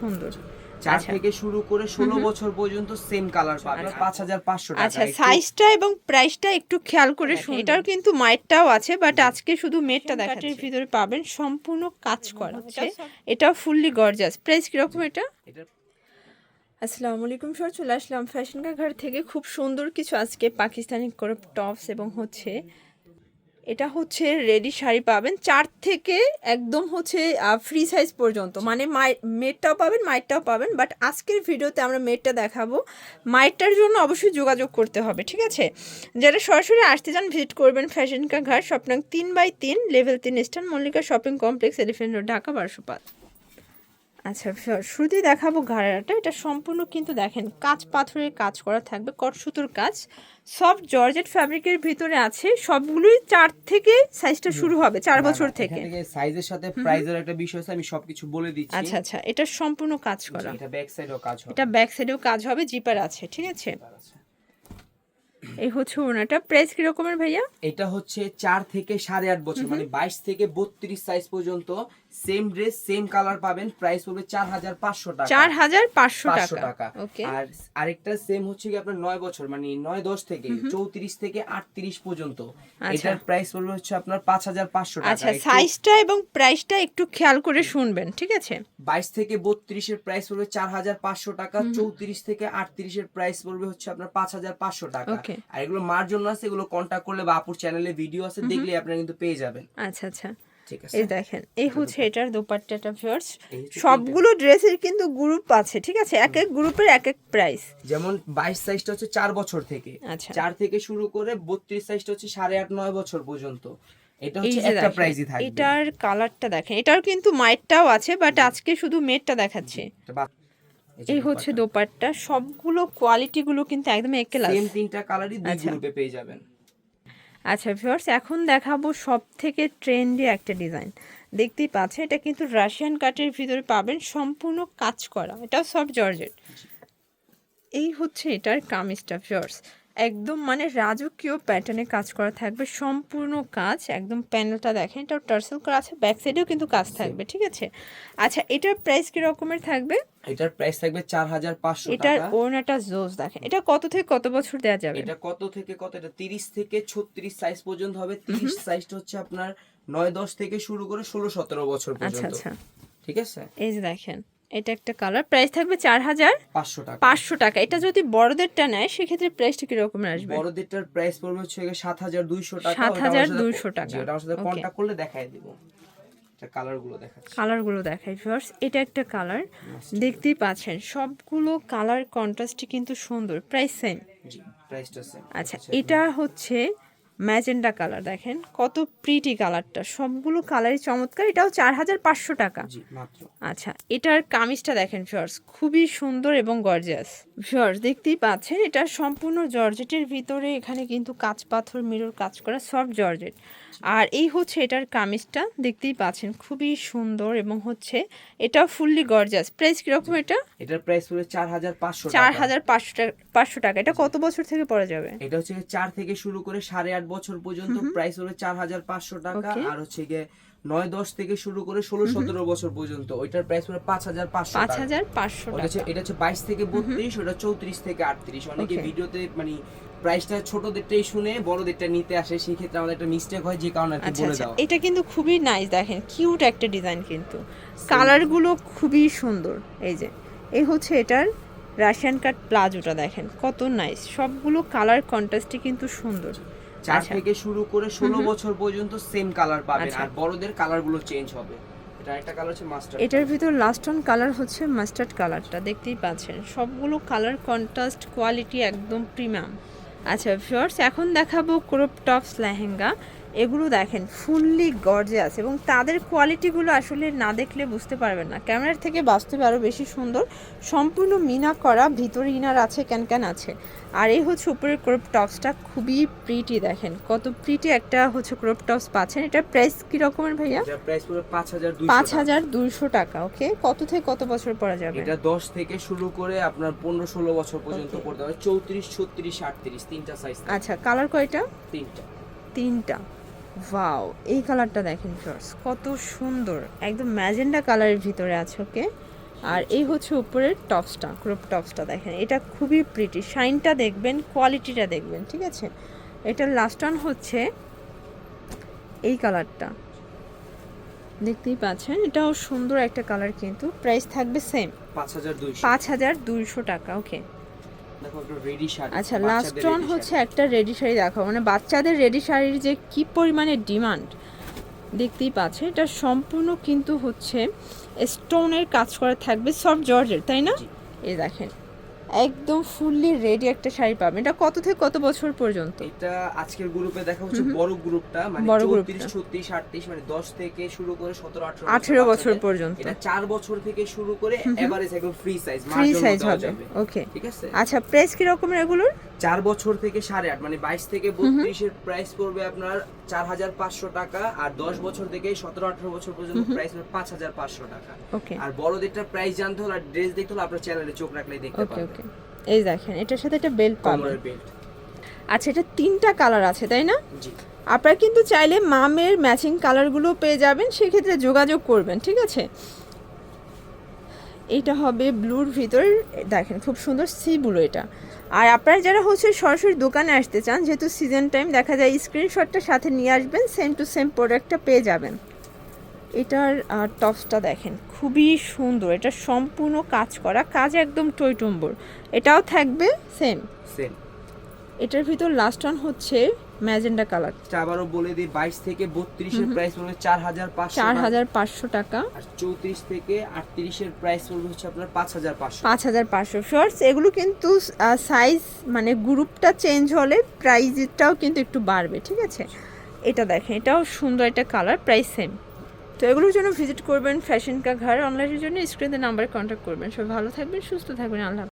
সুন্দর। 4 থেকে শুরু করে 16 বছর পর্যন্ত সেম কালার পাবেন 5500 টাকা। আচ্ছা, সাইজটা এবং প্রাইসটা একটু খেয়াল করে শুনুন। এটার কিন্তু মাইটটাও আছে, বাট আজকে শুধু মেটটা দেখাচ্ছি। এর ভিতরে পাবেন সম্পূর্ণ কাজ করা, এটা ফুললি গর্জাস। প্রাইস কিরকম এটা? আসসালামু আলাইকুম স্যার, চলে আসলাম ফ্যাশন কা ঘর থেকে। খুব সুন্দর কিছু আজকে পাকিস্তানি ক্রপ টপস এবং এটা হচ্ছে রেডি শাড়ি পাবেন 4 থেকে একদম ফ্রি সাইজ পর্যন্ত, মানে মেটটাও পাবেন মাইটটাও পাবেন। বাট আজকের ভিডিওতে আমরা মেটটা দেখাবো। মাইটটার জন্য অবশ্যই যোগাযোগ করতে হবে, ঠিক আছে? যারা সরাসরি আসতে চান ভিজিট করবেন ফ্যাশন কা ঘর, স্বপ্নাং 3/3, level 3, eastern Mallika shopping complex, elephant road, Dhaka 1205। আচ্ছা, শুরুতেই দেখাবো ঘাড়াটা। এটা সম্পূর্ণ কিন্তু দেখেন কাঁচ পাথরের কাজ করা থাকবে, কটসুতোর কাজ, সফট জর্জেট ফ্যাব্রিকের ভিতরে আছে। সবগুলোই 4 থেকে সাইজটা শুরু হবে, 4 বছর থেকে। সাইজের সাথে প্রাইসের একটা বিষয় আছে, আমি সবকিছু বলে দিচ্ছি। আচ্ছা আচ্ছা, এটা সম্পূর্ণ কাজ করা। এটা ব্যাক সাইডেও কাজ হবে, এটা ব্যাক সাইডেও কাজ হবে, জিপার আছে, ঠিক আছে? এই হচ্ছে ওনাটা। প্রাইস কি রকমের ভাইয়া? এটা হচ্ছে 4 থেকে 8.5 বছর, মানে 22 থেকে 32 সাইজ পর্যন্ত সেম ড্রেস সেম কালার পাবেন। প্রাইস হবে 4500 টাকা। 4500 টাকা। ওকে। আর আরেকটা সেম হচ্ছে কি আপনার 9 বছর, মানে 9-10 থেকে 34 থেকে 38 পর্যন্ত, এটার প্রাইস পড়বে হচ্ছে আপনার 5500 টাকা। আচ্ছা, সাইজটা এবং প্রাইসটা একটু খেয়াল করে শুনবেন, ঠিক আছে? 22 থেকে 32 এর প্রাইস পড়বে 4500 টাকা, 34 থেকে 38 এর প্রাইস পড়বে হচ্ছে আপনার 5500 টাকা। আর এগুলো মার জন্য আছে, এগুলো কন্টাক্ট করলে বা আপুর চ্যানেলে ভিডিও আছে, দেখলে আপনারা কিন্তু পেয়ে যাবেন। আচ্ছা আচ্ছা, ঠিক আছে। এই দেখেন, এই হচ্ছে এটার দোপাট্টাটা ভিউয়ার্স। সবগুলো ড্রেসের কিন্তু গ্রুপ আছে, ঠিক আছে? এক এক গ্রুপের এক এক প্রাইস। যেমন 22 সাইজটা হচ্ছে 4 বছর থেকে, 4 থেকে শুরু করে 32 সাইজটা হচ্ছে 8.5-9 বছর পর্যন্ত। এটা হচ্ছে একটা প্রাইসই থাকবে। এটার কালারটা দেখেন, এটার কিন্তু মাইটটাও আছে, বাট আজকে শুধু মেটটা দেখাচ্ছি। এই হচ্ছে দোপাট্টা। সবগুলো কোয়ালিটি গুলো কিন্তু একদম এক ক্লাস, সেম তিনটা কালারই দুই গ্রুপে পেয়ে যাবেন। আচ্ছা ভিউয়ার্স, এখন দেখাবো সব থেকে ট্রেন্ডি একটা ডিজাইন। দেখতেই পাচ্ছেন, এটা কিন্তু রাশিয়ান কাটের ভিতরে পাবেন, সম্পূর্ণ কাজ করা, এটাও সফট জর্জেট। এই হচ্ছে এটার কামিজটা ভিউয়ার্স, একদম মানে রাজকীয় প্যাটার্নে কাজ করা থাকবে, সম্পূর্ণ কাজ। একদম প্যানেলটা দেখেন, এটাও টার্সেল করা আছে, ব্যাক সাইডেও কিন্তু কাজ থাকবে, ঠিক আছে? আচ্ছা, এটার প্রাইস কি রকমের থাকবে? এটার প্রাইস থাকবে 4500 টাকা। এটার ওড়নাটা জোস দেখেন। এটা কত থেকে কত বছর দেয়া যাবে? এটা কত থেকে কত? এটা 30 থেকে 36 সাইজ পর্যন্ত হবে। 30 সাইজটা হচ্ছে আপনার 9-10 থেকে শুরু করে 16-17 বছর পর্যন্ত। আচ্ছা, ঠিক আছে। এই যে দেখেন, এটা একটা কালার। প্রাইস থাকবে 4500 টাকা। 500 টাকা। এটা যদি বড়দেরটা নেয় সেক্ষেত্রে প্রাইসটা কি রকমের আসবে? বড়দেরটার প্রাইস পড়বে হচ্ছে 7200 টাকা। 7200 টাকা। ওটা আমার সাথে কন্টাক্ট করলে দেখাই দেব। এটা কালারগুলো দেখাচ্ছি, কালারগুলো দেখাই ভিউয়ার্স। এটা একটা কালার, দেখতেই পাচ্ছেন সবগুলো কালার কন্ট্রাস্টই কিন্তু সুন্দর। Price same? জি, প্রাইসটা সেম। আচ্ছা, এটা হচ্ছে ম্যাজেন্ডা কালার, দেখেন কত প্রিটি কালারটা, সবগুলো কালারই চমৎকার। এটাও 4500 টাকা। জি, মাত্র। আচ্ছা, এটার কামিজটা দেখেন ভিউয়ার্স, খুবই সুন্দর এবং গর্জিয়াস। ভিউয়ার্স দেখতেই পাচ্ছেন, এটা সম্পূর্ণ জর্জেটের ভিতরে, এখানে কিন্তু কাঁচ পাথর মিরর কাজ করা, সফট জর্জেট। আর এই হচ্ছে এটার কামিজটা, দেখতেই পাচ্ছেন খুবই সুন্দর এবং এটাও ফুললি গর্জিয়াস। প্রাইস কিরকম এটা? এটার প্রাইস হলো 4500 টাকা। 4500 টাকা। এটা কত বছর থেকে পরা যাবে? এটা হচ্ছে 4 থেকে শুরু করে 8.5 বছর পর্যন্ত, প্রাইস হলো 4500 টাকা। আর হচ্ছে গিয়ে 9-10 থেকে শুরু করে 16-17 বছর পর্যন্ত, ওইটার প্রাইস হলো 5500 টাকা। 5500 টাকা। এটা হচ্ছে 22 থেকে 32, ওটা 34 থেকে 38। অনেকে ভিডিওতে মানে প্রাইসটা ছোটদেরটাই শুনে বড়দেরটা নিতে আসে, সেই ক্ষেত্রে আমাদের একটা মিস্টেক হয়, যে কারণে আর কি বলে দাও। এটা কিন্তু খুবই নাইস, দেখেন কিউট একটা ডিজাইন, কিন্তু কালারগুলো খুবই সুন্দর। এই হচ্ছে এটার রাশিয়ান কাট প্লাজোটা, দেখেন কত নাইস, সবগুলো কালার কন্ট্রাস্টই কিন্তু সুন্দর। 4 থেকে শুরু করে 16 বছর পর্যন্ত সেম কালার পাবেন, আর বড়দের কালারগুলো চেঞ্জ হবে। এটা একটা কালার হচ্ছে মাস্টার্ড। এটার ভিতর লাস্ট অন কালার হচ্ছে মাস্টার্ড কালারটা, দেখতেই পাচ্ছেন সবগুলো কালার কন্ট্রাস্ট, কোয়ালিটি একদম প্রিমিয়াম। আচ্ছা ভিউয়ার্স, এখন দেখাবো ক্রপ টপস লেহেঙ্গা। এগুলো দেখেন ফুললি গর্জিয়াস, এবং তাদের কোয়ালিটিগুলো আসলে না দেখলে বুঝতে পারবেন না, ক্যামেরার থেকে বাস্তবে আরও বেশি সুন্দর। সম্পূর্ণ মিনা করা, ভিতরে ইনার আছে, ক্যান আছে। আর এই হচ্ছে উপরের ক্রপ টপসটা, খুবই প্রিটি, দেখেন কত প্রিটি একটা ক্রপ টপস পাচ্ছেন। এটার প্রাইস কি রকমের ভাইয়া? এটার প্রাইস পুরো 5200 টাকা। ওকে, কত থেকে কত বছর পরা যাবে? এটা 10 থেকে শুরু করে আপনার 15-16 বছর পর্যন্ত পড়তে পারে। 34, 36, 38 তিনটা সাইজ। আচ্ছা, কালার কয়টা? তিনটা। ওয়াও, এই কালারটা দেখেন ভিউয়ার্স, কত সুন্দর, একদম ম্যাজেন্ডা কালারের ভিতরে আছে। ওকে, আর এই হচ্ছে উপরের টপসটা, ক্রপ টপসটা দেখেন, এটা খুবই প্রিটি, শাইনটা দেখবেন, কোয়ালিটিটা দেখবেন, ঠিক আছে। এটার লাস্ট ওয়ান হচ্ছে এই কালারটা, দেখতেই পাচ্ছেন, এটাও সুন্দর একটা কালার, কিন্তু প্রাইস থাকবে সেম 5200 টাকা। ওকে, আচ্ছা লাস্ট ওয়ান হচ্ছে একটা রেডি শাড়ি দেখাবো, মানে বাচ্চাদের রেডি শাড়ির যে কি পরিমাণে ডিমান্ড দেখতেই পাচ্ছেন। এটা সম্পূর্ণ কিন্তু হচ্ছে স্টোনের কাজ করা থাকবে, সফট জর্জের, তাই না? এই দেখেন একদম ফুললি রেডি একটা শাড়ি পাবেন। এটা কত থেকে কত বছর পর্যন্ত? এটা আজকের গ্রুপে দেখা হচ্ছে বড় গ্রুপটা, মানে 34 36 38, মানে 10 থেকে শুরু করে 17 18 বছর পর্যন্ত। এটা 4 বছর থেকে শুরু করে এভারেজ একদম ফ্রি সাইজ হবে। ওকে, ঠিক আছে। আচ্ছা প্রাইস কি রকমের এগুলোর? 4 বছর থেকে 8.5, মানে 22 থেকে 32 এর প্রাইস পড়বে আপনার 4500 টাকা, আর 10 বছর থেকে 17 18 বছর পর্যন্ত প্রাইস হবে 5500 টাকা। ওকে, আর বড়দেরটা প্রাইস জানতে হলে আর ড্রেস দেখতে হলে আপনার চ্যানেলে চোখ রাখলেই দেখতে পাবেন। ওকে, এই দেখেন এটার সাথে একটা বেল্ট পাবেন। আচ্ছা, এটা 3টা কালার আছে, তাই না? জি। আপনারা কিন্তু চাইলে মামের ম্যাচিং কালারগুলো পেয়ে যাবেন, সেক্ষেত্রে যোগাযোগ করবেন, ঠিক আছে। এটা হবে ব্লুর ভিতর, দেখেন খুব সুন্দর সি ব্লু এটা। আর আপনারা যারা হচ্ছে সরাসরি দোকানে আসতে চান, যেহেতু সিজন টাইম, দেখা যায় স্ক্রিনশটটা সাথে নিয়ে আসবেন, সেম টু সেম প্রোডাক্টটা পেয়ে যাবেন। এটার টপসটা দেখেন খুবই সুন্দর, এটা সম্পূর্ণ কাজ করা, কাজ একদম টইটম্বর, এটাও থাকবে সেম। এটার ভিতর লাস্ট ওয়ান হচ্ছে ম্যাজেন্ডা কালার। আবারও বলে দিই, 22 থেকে 32 এর প্রাইস পড়বে 4500 টাকা, আর 34 থেকে 38 এর প্রাইস পড়বে হচ্ছে আপনার 5500। শর্টস এগুলো কিন্তু সাইজ মানে গ্রুপটা চেঞ্জ হলে প্রাইসটাও কিন্তু একটু বাড়বে, ঠিক আছে। এটা দেখেন, এটাও সুন্দর একটা কালার, প্রাইস সেম। তো এগুলোর জন্য ভিজিট করবেন ফ্যাশন কা ঘর, অনলাইনের জন্য স্ক্রিনে নাম্বারে কন্ট্যাক্ট করবেন। সবাই ভালো থাকবেন, সুস্থ থাকবেন, আল্লাহ।